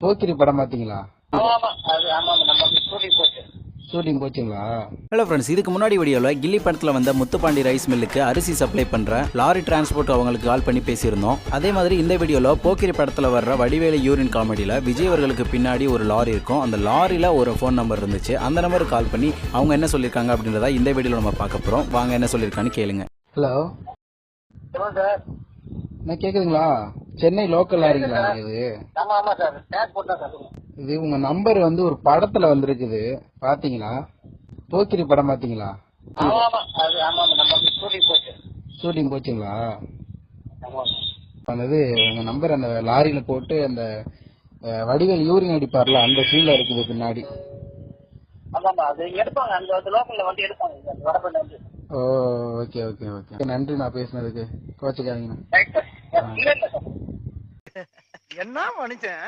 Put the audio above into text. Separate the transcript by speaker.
Speaker 1: போக்கிரி படம் பாத்தீங்களா? Shooting போச்சுங்களா?
Speaker 2: Hello friends, இதுக்கு முன்னாடி வீடியோவில் கில்லி படத்தில் வந்த முத்துப்பாண்டி ரைஸ் மில்லுக்கு அரிசி சப்ளை பண்ணுற லாரி டிரான்ஸ்போர்ட் அவங்களுக்கு கால் பண்ணி பேசியிருந்தோம். அதே மாதிரி இந்த வீடியோவில் போக்கிரி படத்தில் வர்ற வடிவேலு யூரின் காமெடியில் விஜய் அவர்களுக்கு பின்னாடி ஒரு லாரி இருக்கும். அந்த லாரியில் ஒரு ஃபோன் நம்பர் இருந்துச்சு. அந்த நம்பருக்கு கால் பண்ணி அவங்க என்ன சொல்லியிருக்காங்க அப்படின்றத இந்த வீடியோவில் நம்ம பார்க்க போகிறோம். வாங்க என்ன சொல்லியிருக்கான்னு கேளுங்க.
Speaker 1: ஹலோ என்ன கேக்குதுங்களா? சென்னை லோக்கல் லாரிங்களா இது? இது உங்க நம்பர் வந்து ஒரு படத்துல வந்திருக்குது, பாத்தீங்களா? போக்கிரி படம் பாத்தீங்களா? ஷூட்டிங் போச்சுங்களா? அது உங்க நம்பர் அந்த லாரியில போட்டு அந்த வடிவேல் யூரின் அடிப்பார்ல, அந்த சீன்ல இருக்குது பின்னாடி. ஓ, ஓகே ஓகே ஓகே, நன்றி நான் பேசினதுக்கு. கோச்சுக்காதீங்க.
Speaker 3: என்ன மனுஷன்